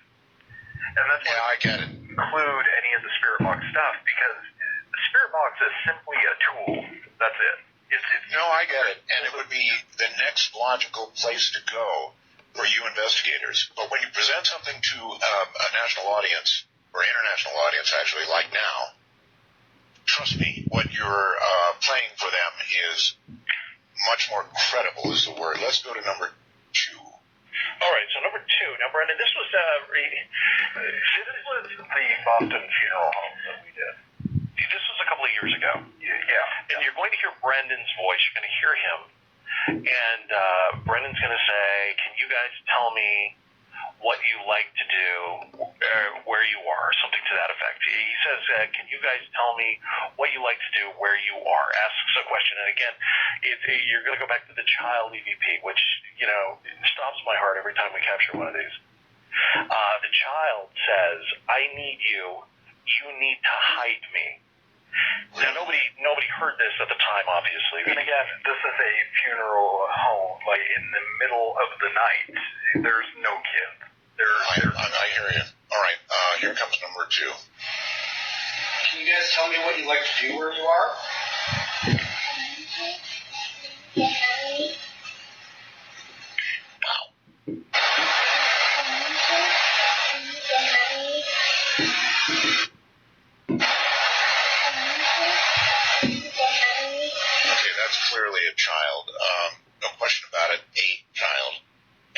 and that's why I get it. Include any of the spirit box stuff, because the spirit box is simply a tool. That's it. No, I get it, and it would be the next logical place to go for you investigators. But when you present something to a national audience or international audience, actually, like now. Trust me, what you're playing for them is much more credible is the word. Let's go to number 2. All right, so number 2. Now, Brendan, this was the Boston funeral home that we did. This was a couple of years ago. Yeah. And you're going to hear Brendan's voice. You're going to hear him. And Brendan's going to say, can you guys tell me what you like to do where you are, something to that effect. He says, can you guys tell me what you like to do where you are? Asks a question. And again, you're going to go back to the child EVP, which, stops my heart every time we capture one of these. The child says, I need you. You need to hide me. Now, nobody heard this at the time, obviously. And again, this is a funeral home, like in the middle of the night. There's no kids. I hear you. All right, here comes number 2. Can you guys tell me what you like to do where you are? Okay, that's clearly a child. No question about it, a child.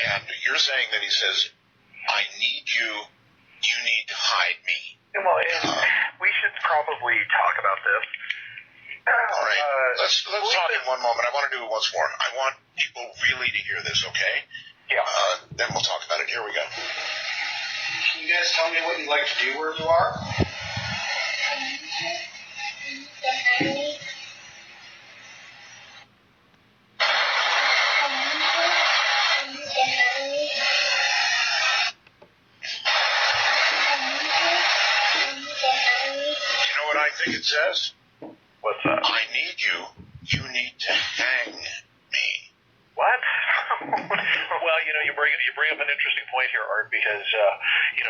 And you're saying that he says, I need you, you need to hide me. Well, we should probably talk about this. All right, let's talk in one moment. I want to do it once more. I want people really to hear this, okay? Yeah. Then we'll talk about it. Here we go. Can you guys tell me what you like to do where you are? I think it says, what's that? I need you. You need to hang me. What? Well, you bring up an interesting point here, Art, because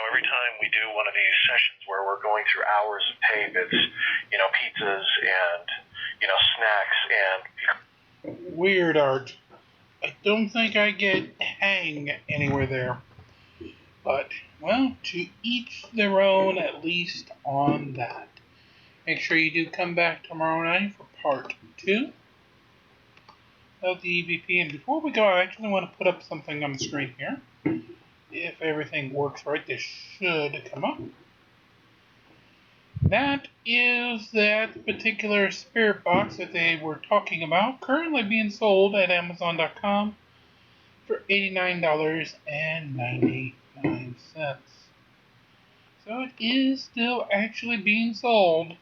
every time we do one of these sessions where we're going through hours of tape, it's pizzas and snacks and weird, Art. I don't think I get hang anywhere there. But to each their own, at least on that. Make sure you do come back tomorrow night for part 2 of the EVP. And before we go, I actually want to put up something on the screen here. If everything works right, this should come up. that is that particular spirit box that they were talking about, currently being sold at Amazon.com for $89.99. So it is still actually being sold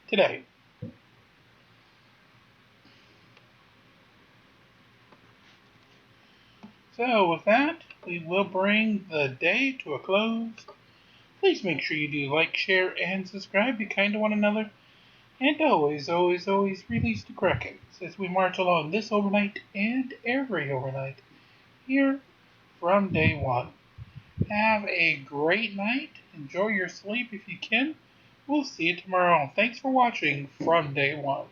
today. So with that, we will bring the day to a close. Please make sure you do like, share, and subscribe. Be kind to one another. And always, always, always release the Krakens as we march along this overnight and every overnight here from day one. Have a great night. Enjoy your sleep if you can. We'll see you tomorrow. Thanks for watching from day one.